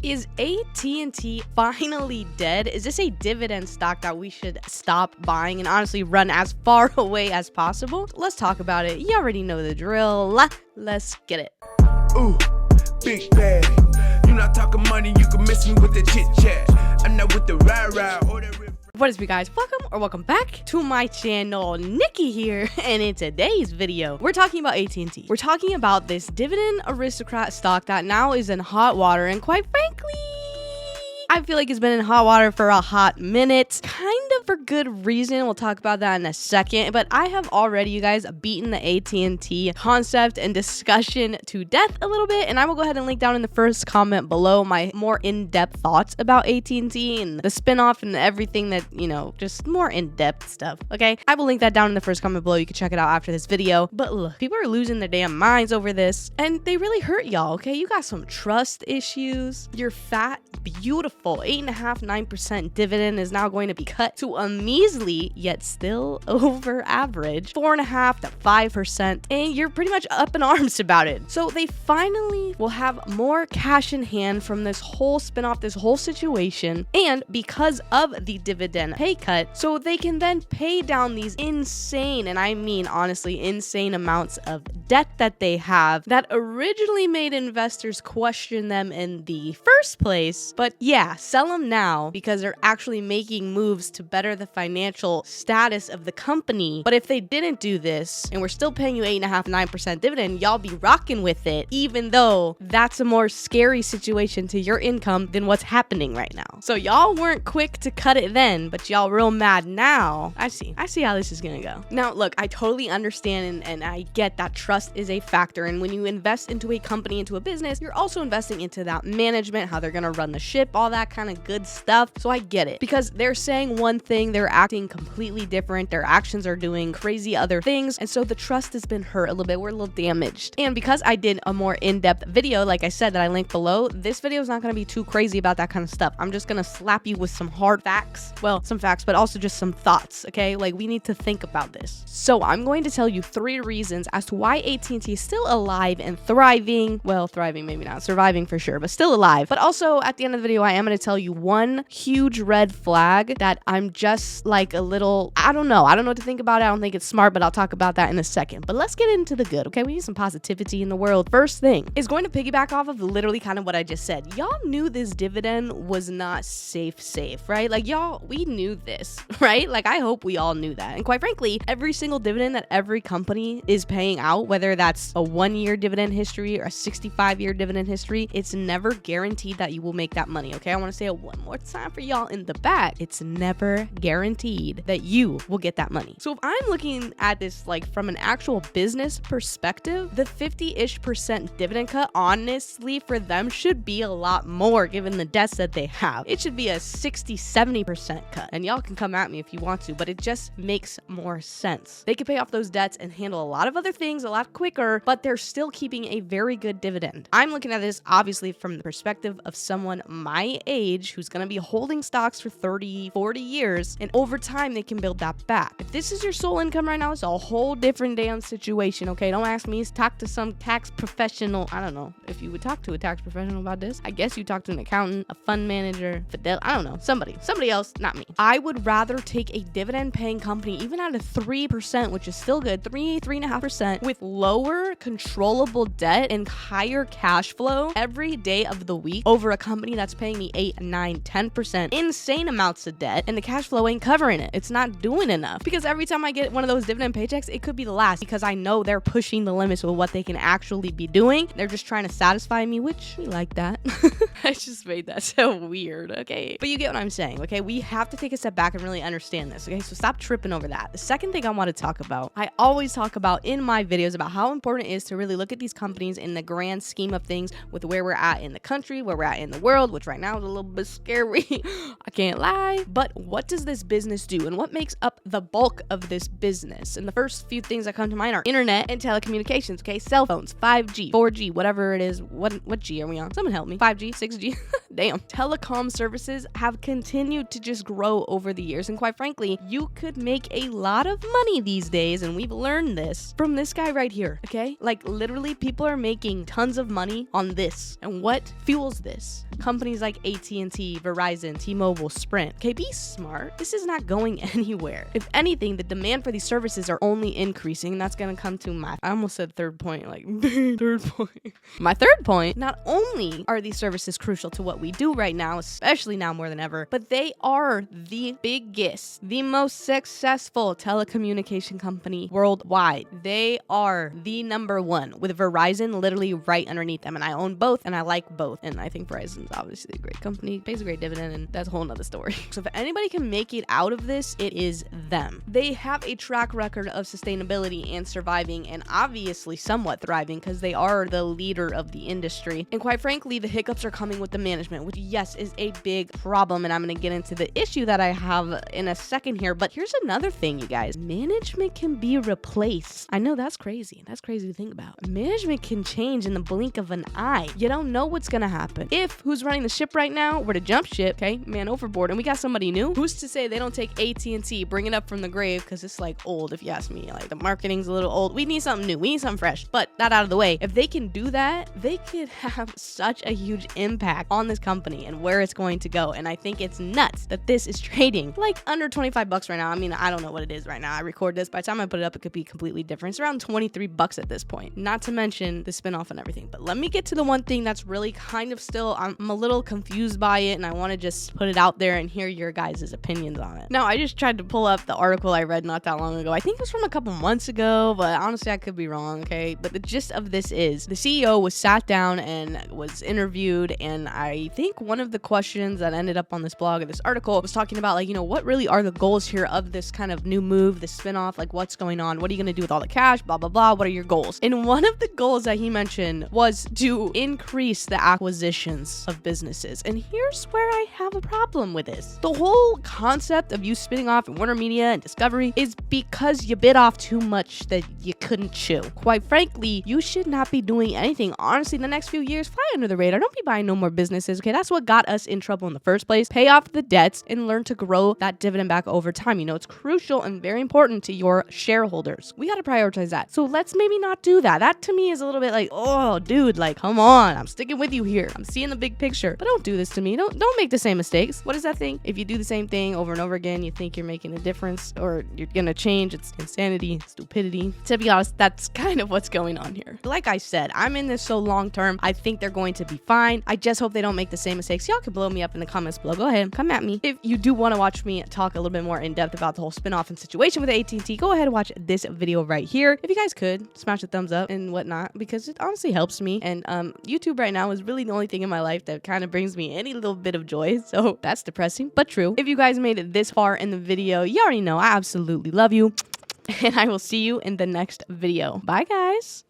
Is AT&T finally dead? Is this a dividend stock that we should stop buying and honestly run as far away as possible? Let's talk about it. You already know the drill. Let's get it. Ooh, big bag. You're not talking money, you can miss me with the chit chat. I'm not with the rah-rah or the What is up, you guys? Welcome back to my channel. Nikki here, and in today's video, we're talking about AT&T. We're talking about this dividend aristocrat stock that now is in hot water, and quite frankly, I feel like it's been in hot water for a hot minute, kind of for good reason. We'll talk about that in a second, but I have already, you guys, beaten the AT&T concept and discussion to death a little bit, and I will go ahead and link down in the first comment below my more in-depth thoughts about AT&T and the spinoff and everything that, you know, just more in-depth stuff, okay? I will link that down in the first comment below. You can check it out after this video, but look, people are losing their damn minds over this, and they really hurt y'all, okay? You got some trust issues. You're fat, beautiful. 8.5-9% dividend is now going to be cut to a measly yet still over average 4.5 to 5%, and you're pretty much up in arms about it. So they finally will have more cash in hand from this whole spinoff, this whole situation, and because of the dividend pay cut, so they can then pay down these insane, and I mean honestly insane amounts of debt that they have that originally made investors question them in the first place. But yeah, sell them now because they're actually making moves to better the financial status of the company. But if they didn't do this and we're still paying you 8.5-9% dividend, y'all be rocking with it, even though that's a more scary situation to your income than what's happening right now. So y'all weren't quick to cut it then, but y'all real mad now. I see how this is gonna go. Now look, I totally understand and I get that trust is a factor, and when you invest into a company, into a business, you're also investing into that management, how they're gonna run the ship, all that kind of good stuff. So I get it, because they're saying one thing, they're acting completely different, their actions are doing crazy other things, and so the trust has been hurt a little bit. We're a little damaged. And because I did a more in-depth video, like I said, that I linked below, this video is not going to be too crazy about that kind of stuff. I'm just going to slap you with some hard facts, well, some facts, but also just some thoughts, okay? Like, we need to think about this. So I'm going to tell you 3 reasons as to why AT&T is still alive and thriving. Well, thriving maybe not, surviving for sure, but still alive. But also at the end of the video, I am going to tell you one huge red flag that I'm just like a little, I don't know what to think about it. I don't think it's smart, but I'll talk about that in a second. But let's get into the good, okay? We need some positivity in the world. First thing is going to piggyback off of literally kind of what I just said. Y'all knew this dividend was not safe, right? Like, y'all, we knew this, right? Like, I hope we all knew that. And quite frankly, every single dividend that every company is paying out, whether that's a 1-year dividend history or a 65-year dividend history, it's never guaranteed that you will make that money, okay? I want to say it one more time for y'all in the back. It's never guaranteed that you will get that money. So if I'm looking at this like from an actual business perspective, the 50-ish% dividend cut, honestly, for them should be a lot more given the debts that they have. It should be a 60-70% cut. And y'all can come at me if you want to, but it just makes more sense. They could pay off those debts and handle a lot of other things a lot quicker, but they're still keeping a very good dividend. I'm looking at this obviously from the perspective of someone my age who's going to be holding stocks for 30, 40 years, and over time they can build that back. If this is your sole income right now, it's a whole different damn situation, okay? Don't ask me. Talk to some tax professional. I don't know if you would talk to a tax professional about this. I guess you talk to an accountant, a fund manager, I don't know, somebody else, not me. I would rather take a dividend paying company, even at a 3%, which is still good, 3.5%, with lower controllable debt and higher cash flow every day of the week over a company that's paying me 8, 9, 10% insane amounts of debt, and the cash flow ain't covering it. It's not doing enough, because every time I get one of those dividend paychecks, it could be the last, because I know they're pushing the limits of what they can actually be doing. They're just trying to satisfy me, which we like that. I just made that so weird, okay? But you get what I'm saying, okay? We have to take a step back and really understand this, okay? So stop tripping over that. The second thing I want to talk about, I always talk about in my videos about how important it is to really look at these companies in the grand scheme of things with where we're at in the country, where we're at in the world, which right now is a little bit scary. I can't lie. But what does does this business do and what makes up the bulk of this business? And the first few things that come to mind are internet and telecommunications, okay? Cell phones, 5G, 4G, whatever it is. What G are we on? Someone help me. 5G, 6G? Damn. Telecom services have continued to just grow over the years. And quite frankly, you could make a lot of money these days, and we've learned this from this guy right here, okay? Like, literally, people are making tons of money on this. And what fuels this? Companies like AT&T, Verizon, T-Mobile, Sprint. Okay, be smart. This is not going anywhere. If anything, the demand for these services are only increasing, and that's gonna come to I almost said third point, like, third point. My third point, not only are these services crucial to what we do right now, especially now more than ever, but they are the biggest, the most successful telecommunication company worldwide. They are the number one, with Verizon literally right underneath them, and I own both, and I like both, and I think Verizon's obviously a great company, pays a great dividend, and that's a whole nother story. So if anybody can make it out of this, it is them. They have a track record of sustainability and surviving, and obviously somewhat thriving, because they are the leader of the industry. And quite frankly, the hiccups are coming with the management, which yes is a big problem, and I'm going to get into the issue that I have in a second here. But here's another thing, you guys. Management can be replaced. I know that's crazy. That's crazy to think about. Management can change in the blink of an eye. You don't know what's going to happen. If who's running the ship right now were to jump ship, okay, man overboard, and we got somebody new, who's to say they don't take AT&T, bring it up from the grave, because it's like old, if you ask me. Like, the marketing's a little old. We need something new. We need something fresh. But that out of the way, if they can do that, they could have such a huge impact on this company and where it's going to go. And I think it's nuts that this is trading like under 25 bucks right now. I mean, I don't know what it is right now. I record this. By the time I put it up, it could be completely different. It's around 23 bucks at this point, not to mention the spinoff and everything. But let me get to the one thing that's really kind of still, I'm a little confused by it, and I want to just put it out there and hear your guys' opinions on it. Now, I just tried to pull up the article I read not that long ago. I think it was from a couple months ago, but honestly, I could be wrong, okay? But the gist of this is the CEO was sat down and was interviewed, and I think one of the questions that ended up on this blog or this article was talking about, like, you know, what really are the goals here of this kind of new move, this spinoff, like, what's going on? What are you going to do with all the cash? Blah, blah, blah. What are your goals? And one of the goals that he mentioned was to increase the acquisitions of businesses. And here's where I have a problem with this. The whole concept of you spinning off Warner Media and Discovery is because you bit off too much that you couldn't chew. Quite frankly, you should not be doing anything. Honestly, in the next few years, fly under the radar. Don't be buying no more businesses, okay? That's what got us in trouble in the first place. Pay off the debts and learn to grow that dividend back over time. You know, it's crucial and very important to your shareholders. We got to prioritize that. So let's maybe not do that. That to me is a little bit like, oh, dude, like, come on. I'm sticking with you here. I'm seeing the big picture. But don't do this to me. Don't make the same mistakes. What is that thing? If you do the same thing over and over again, you think you're making a difference or you're gonna change. It's insanity, stupidity. To be honest, that's kind of what's going on here. Like I said, I'm in this so long term. I think they're going to be fine. I just hope they don't make the same mistakes. Y'all can blow me up in the comments below. Go ahead, come at me. If you do want to watch me talk a little bit more in depth about the whole spinoff and situation with AT&T, go ahead and watch this video right here. If you guys could smash a thumbs up and whatnot, because it honestly helps me. And YouTube right now is really the only thing in my life that kind of brings me any little bit of joy. So that's depressing, but true. If you guys made it this far in the video, you already know I absolutely love you. And I will see you in the next video. Bye, guys.